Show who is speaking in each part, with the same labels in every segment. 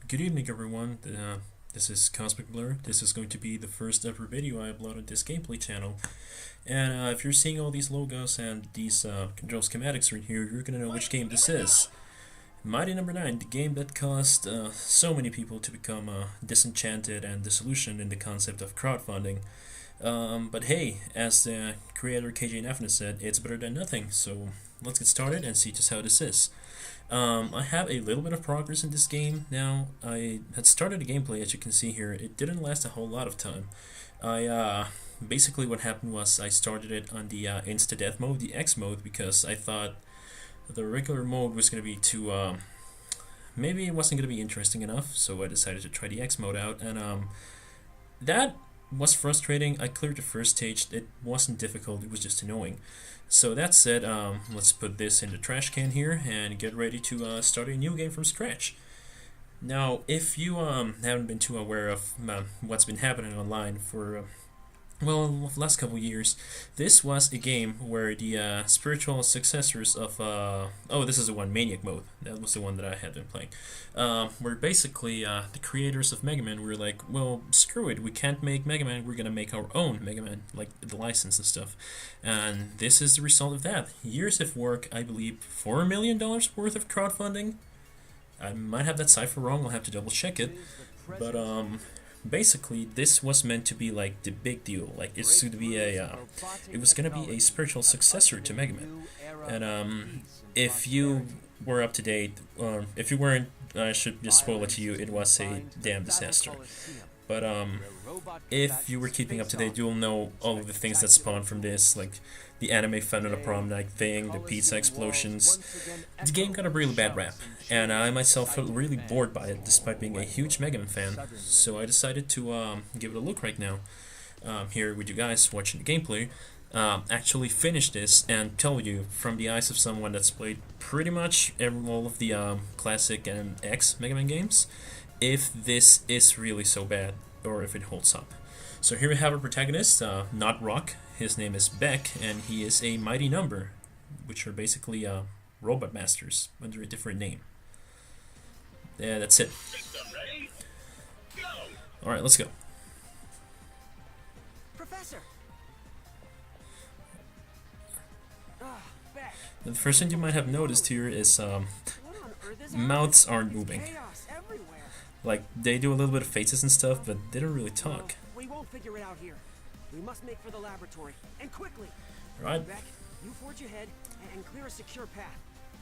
Speaker 1: Good evening, everyone. This is Cosmic Blur. This is going to be the first ever video I upload on this gameplay channel. And if you're seeing all these logos and these control schematics right here, you're gonna know which game this is. Mighty Number 9, the game that caused so many people to become disenchanted and disillusioned in the concept of crowdfunding. But hey, as the creator KJ Nafna said, it's better than nothing, so let's get started and see just how this is. I have a little bit of progress in this game now. I had started the gameplay, as you can see here. It didn't last a whole lot of time. Basically what happened was I started it on the insta-death mode, the X mode, because I thought the regular mode was going to be too, maybe it wasn't going to be interesting enough, so I decided to try the X mode out, and that was frustrating. I cleared the first stage. It wasn't difficult, it was just annoying. So that said, let's put this in the trash can here and get ready to start a new game from scratch. Now, if you haven't been too aware of what's been happening online for well, the last couple years, this was a game where the spiritual successors of oh, this is the one, Maniac Mode. That was the one that I had been playing. Where basically the creators of Mega Man were like, well, screw it, we can't make Mega Man, we're gonna make our own Mega Man, like the license and stuff. And this is the result of that. Years of work, I believe $4 million worth of crowdfunding. I might have that cipher wrong, I'll have to double check it. But basically, this was meant to be like the big deal. Like it's going to be a, it was going to be a spiritual successor to Mega Man. And if you were up to date, or if you weren't, I should just spoil it to you. It was a damn disaster. But if you were keeping up to date, you'll know all of the things that spawned from this, like the anime Fun on a Prom Night thing, the pizza explosions. The game got a really bad rap, and I myself felt really bored by it, despite being a huge Mega Man fan. So I decided to give it a look right now. Here with you guys watching the gameplay. Actually finish this and tell you from the eyes of someone that's played pretty much all of the classic and X Mega Man games, if this is really so bad, or if it holds up. So here we have our protagonist, not Rock. His name is Beck, and he is a mighty number, which are basically robot masters under a different name. Yeah, that's it. Alright, let's go.
Speaker 2: Professor.
Speaker 1: The first thing you might have noticed here is mouths aren't moving. Like, they do a little bit of faces and stuff, but they don't really talk.
Speaker 2: We won't figure it out here. We must make for the laboratory, and quickly.
Speaker 1: Right.
Speaker 2: Beck, you forge ahead and clear a secure path.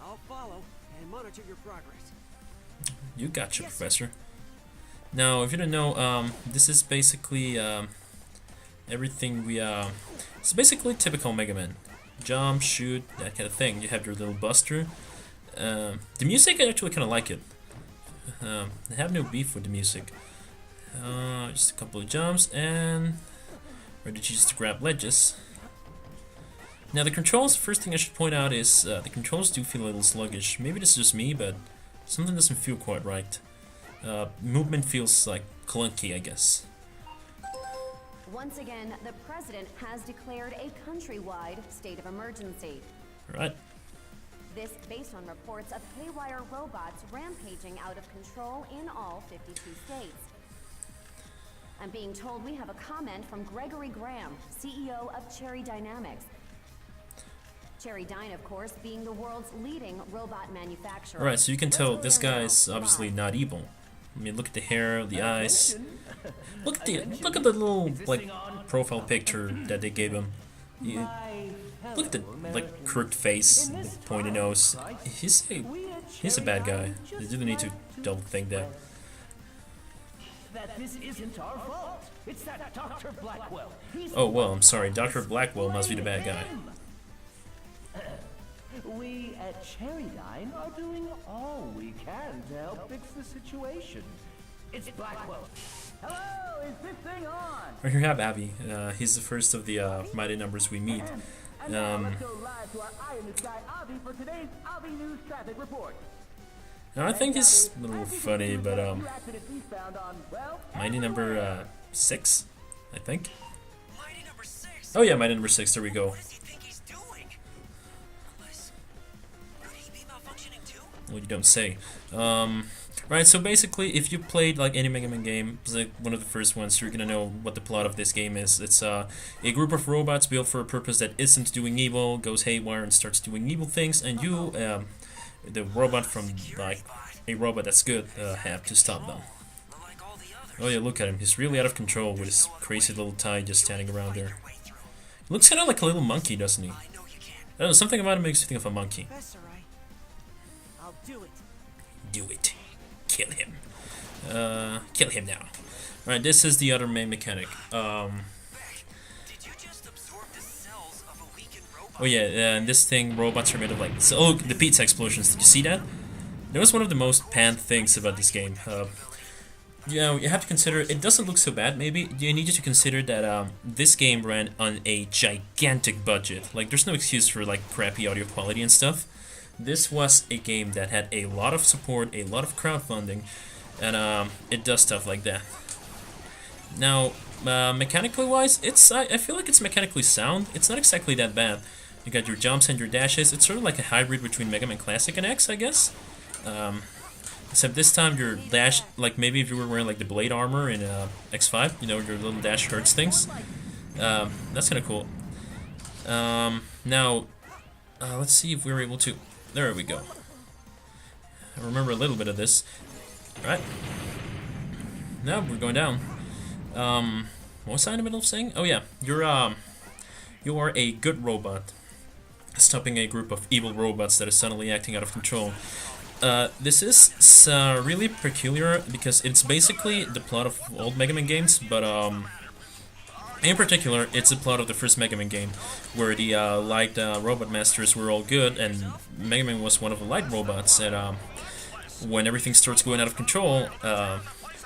Speaker 2: I'll follow and monitor your progress.
Speaker 1: You gotcha, yes, Professor. Now, if you don't know, this is basically everything we it's basically typical Mega Man. Jump, shoot, that kind of thing. You have your little buster. The music, I actually kind of like it. I have no beef with the music. Just a couple of jumps and ready to just grab ledges. Now the controls, first thing I should point out is the controls do feel a little sluggish. Maybe this is just me, but something doesn't feel quite right. Movement feels like clunky, I guess.
Speaker 3: Once again, the president has declared a countrywide state of emergency.
Speaker 1: Right.
Speaker 3: This based on reports of haywire robots rampaging out of control in all 52 states. I'm being told we have a comment from Gregory Graham, CEO of Cherry Dynamics. Cherry Dyne, of course, being the world's leading robot manufacturer.
Speaker 1: Alright, so you can tell this guy's obviously not evil. I mean, look at the hair, the eyes. Look at the little like profile picture that they gave him. Look at the like crooked face, the pointy nose. He's a bad guy. You really need to double think that.
Speaker 4: That this isn't our fault. It's that Dr. Blackwell.
Speaker 1: Oh well, I'm sorry. Dr. Blackwell must be the bad guy.
Speaker 4: We at Cherrydyne are doing all we can to help fix the situation. It's Blackwell. Hello, is this thing on?
Speaker 1: Right here we have Abby. He's the first of the mighty numbers we meet.
Speaker 4: And now let's go live to our Eye in the Sky Obby for today's Obby News Traffic Report.
Speaker 1: Now I think he's a little funny, but mighty number 6, I think.
Speaker 2: Mighty number 6.
Speaker 1: Oh yeah, mighty number 6. There we go.
Speaker 2: What does he think he's doing? Unless, could he be malfunctioning too?
Speaker 1: Well, you don't say. Right, so basically, if you played like any Mega Man game, it's like one of the first ones, you're gonna know what the plot of this game is. It's a group of robots built for a purpose that isn't doing evil, goes haywire and starts doing evil things, and you, the robot from like a robot that's good, have to stop them. Oh yeah, look at him. He's really out of control with his crazy little tie just standing around there. He looks kind of like a little monkey, doesn't he? I don't know, something about him makes you think of a monkey.
Speaker 2: That's alright. I'll do it.
Speaker 1: Do it. Kill him. Kill him now. Alright, this is the other main mechanic. Oh yeah, and this thing, robots are made of like... So, oh, the pizza explosions, did you see that? That was one of the most panned things about this game. You know, you have to consider, it doesn't look so bad, maybe. You need to consider that this game ran on a gigantic budget. Like, there's no excuse for like crappy audio quality and stuff. This was a game that had a lot of support, a lot of crowdfunding, and it does stuff like that. Now, mechanically wise, I feel like it's mechanically sound. It's not exactly that bad. You got your jumps and your dashes. It's sort of like a hybrid between Mega Man Classic and X, I guess. Except this time your dash, like maybe if you were wearing like the blade armor in X5, you know, your little dash hurts things. That's kind of cool. Now, let's see if we're able to... There we go. I remember a little bit of this. Alright. Now we're going down. What was I in the middle of saying? Oh yeah, you are a good robot, stopping a group of evil robots that is suddenly acting out of control. This is really peculiar because it's basically the plot of old Mega Man games, but in particular, it's the plot of the first Mega Man game, where the light robot masters were all good, and Mega Man was one of the light robots, and when everything starts going out of control,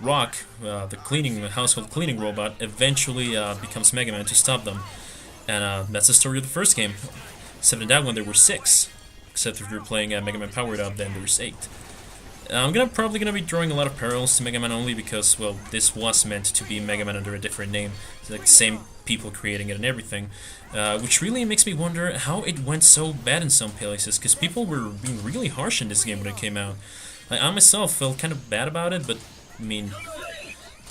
Speaker 1: Rock, the household cleaning robot, eventually becomes Mega Man to stop them. And that's the story of the first game. Except in that one there were 6. Except if you're playing Mega Man Powered Up, then there's 8. I'm probably gonna be drawing a lot of parallels to Mega Man only because, well, this was meant to be Mega Man under a different name. It's like the same people creating it and everything. Which really makes me wonder how it went so bad in some places, because people were being really harsh in this game when it came out. I myself felt kind of bad about it, but, I mean,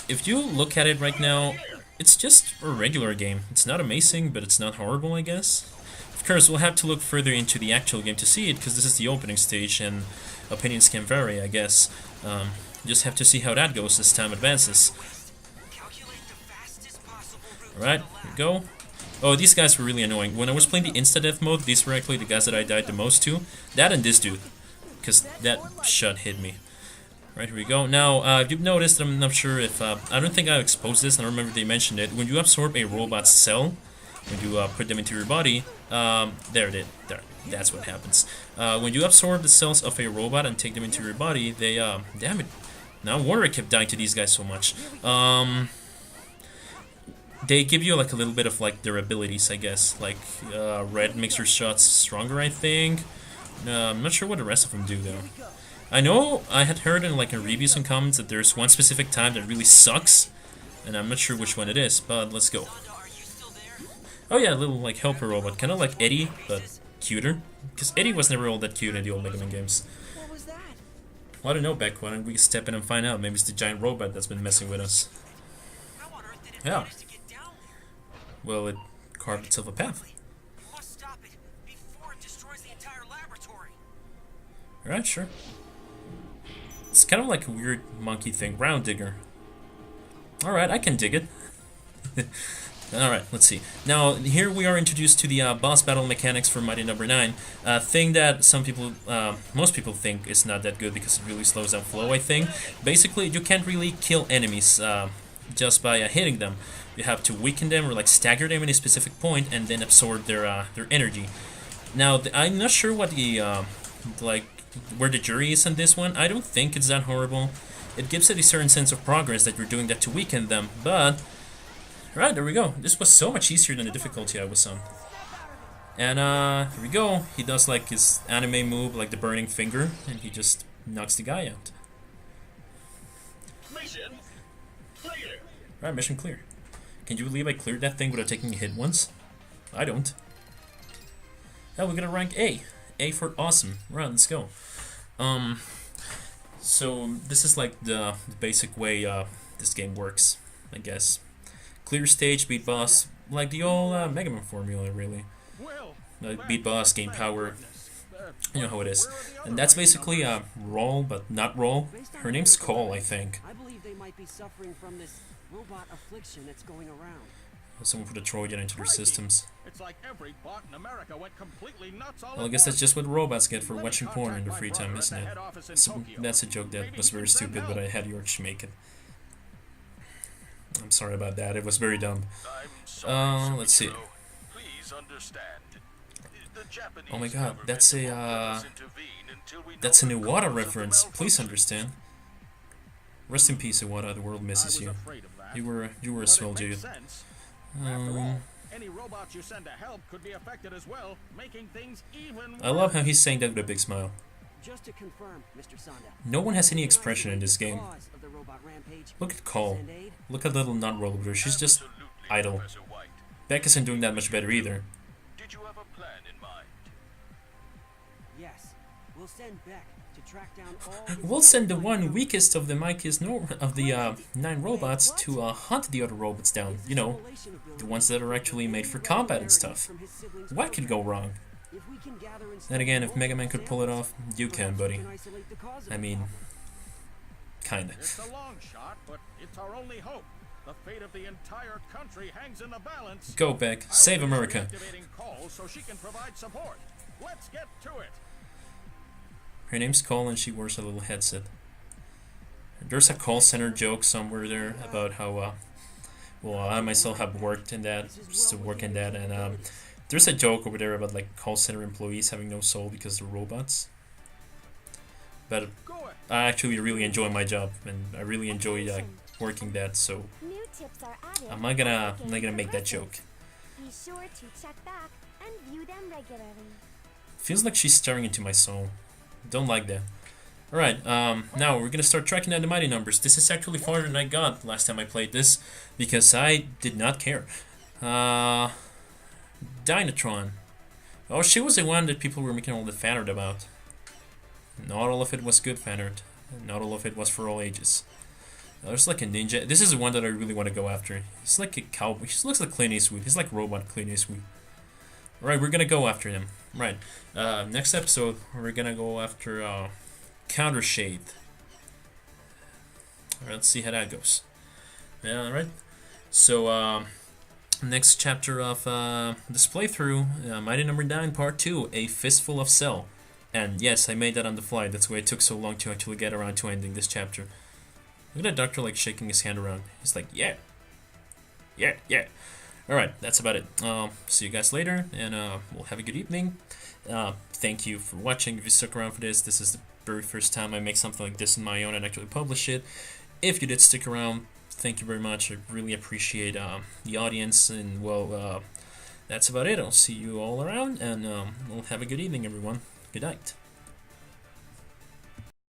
Speaker 1: if you look at it right now, it's just a regular game. It's not amazing, but it's not horrible, I guess. Of course, we'll have to look further into the actual game to see it, because this is the opening stage, and opinions can vary, I guess. Just have to see how that goes as time advances. Alright, here we go. Oh, these guys were really annoying. When I was playing the insta-death mode, these were actually the guys that I died the most to. That and this dude, because that shot hit me. Right, here we go. Now, you've noticed, I'm not sure if... I don't think I exposed this, and I remember they mentioned it. When you absorb a robot's cell, when you put them into your body... there it is. There. That's what happens. When you absorb the cells of a robot and take them into your body, they... damn it. No wonder I kept dying to these guys so much. They give you, like, a little bit of, like, their abilities, I guess. Like, red makes your shots stronger, I think. I'm not sure what the rest of them do, though. I know I had heard in, like, in reviews and comments that there's one specific time that really sucks, and I'm not sure which one it is, but let's go. Oh yeah, a little, like, helper robot, kind of like Eddie, but cuter. Because Eddie was never all that cute in the old Mega Man games.
Speaker 2: What was that?
Speaker 1: Well, I don't know, Beck. Why don't we step in and find out? Maybe it's the giant robot that's been messing with us.
Speaker 2: How on earth did it
Speaker 1: Yeah.
Speaker 2: manage to get down there?
Speaker 1: Well, it carved itself a path.
Speaker 2: We must stop it before it destroys the entire laboratory.
Speaker 1: Alright, sure. It's kind of like a weird monkey thing. Round digger. Alright, I can dig it. Alright, let's see. Now, here we are introduced to the boss battle mechanics for Mighty Number 9. Thing that some people, most people think is not that good because it really slows down flow, I think. Basically, you can't really kill enemies just by hitting them. You have to weaken them or like stagger them in a specific point and then absorb their energy. Now, I'm not sure what the, where the jury is on this one. I don't think it's that horrible. It gives it a certain sense of progress that you're doing that to weaken them, but... Right, there we go. This was so much easier than the difficulty I was on. And, here we go. He does, like, his anime move, like the burning finger, and he just knocks the guy out.
Speaker 5: Mission clear.
Speaker 1: Right, mission clear. Can you believe I cleared that thing without taking a hit once? I don't. Oh, we got a rank A. A for awesome. Right, let's go. So this is like the basic way this game works, I guess. Clear stage, beat boss, like the old Mega Man formula, really. Beat boss, gain power, you know how it is. And that's basically roll, but not roll. Her name's Cole, I think.
Speaker 2: I believe they might be suffering from this robot affliction that's going around.
Speaker 1: Someone put a Trojan into their systems.
Speaker 5: It's like every bot in America went completely nuts all
Speaker 1: Well, I guess that's just what robots get for watching porn in their free time, isn't it? So that's a joke that was very stupid, but I had George make it. I'm sorry about that. It was very dumb. Let's see. Oh my god, that's a Iwata reference. Please understand. Rest in peace, Iwata. The world misses you. You were a swell dude.
Speaker 5: Any robots you send to help could be affected as well, making things even worse.
Speaker 1: I love how he's saying that with a big smile.
Speaker 2: Just to confirm, Mr. Sonda.
Speaker 1: No one has any expression in this game. Look at Cole. Look at little nut roll her. She's just idle. Beck isn't doing that much better either.
Speaker 5: Did you have a plan in mind?
Speaker 2: Yes. We'll send Beck to track down all
Speaker 1: We'll send the one weakest of the 9 robots to hunt the other robots down. You know, the ones that are actually made for combat and stuff. What could go wrong? Then again, if Mega Man could pull it off, you can, buddy. I mean, kinda.
Speaker 5: It's a long shot, but it's our only hope. The fate of the entire country hangs in the balance.
Speaker 1: Go, Beck. Save America.
Speaker 5: Activating Cole so she can provide support. Let's get to it.
Speaker 1: Her name's Cole and she wears a little headset. There's a call center joke somewhere there about how, well, I myself have worked in that, still work in that, and there's a joke over there about like call center employees having no soul because they're robots. But I actually really enjoy my job, and I really enjoy working that, so I'm not gonna make that joke.
Speaker 6: Be sure to check back and view them regularly.
Speaker 1: Feels like she's staring into my soul. Don't like that. Alright, now we're gonna start tracking down the mighty numbers. This is actually farther than I got last time I played this, because I did not care. Dynatron. Oh, she was the one that people were making all the fan art about. Not all of it was good fan art. Not all of it was for all ages. There's like a ninja. This is the one that I really want to go after. He's like a cowboy. He looks like Clint Eastwood. He's like robot Clint Eastwood. Alright, we're gonna go after him. Right. Next episode, we're gonna go after Counter Shade. Alright, let's see how that goes. Alright. So, next chapter of this playthrough, Mighty Number 9 Part 2, A Fistful of Cell. And yes, I made that on the fly. That's why it took so long to actually get around to ending this chapter. Look at that doctor like shaking his hand around. He's like, yeah. Yeah, yeah. Alright, that's about it. See you guys later, and we'll have a good evening. Thank you for watching. If you stuck around for this, this is the very first time I make something like this on my own and actually publish it. If you did stick around, thank you very much. I really appreciate the audience, and well, that's about it. I'll see you all around, and we'll have a good evening, everyone. Good night.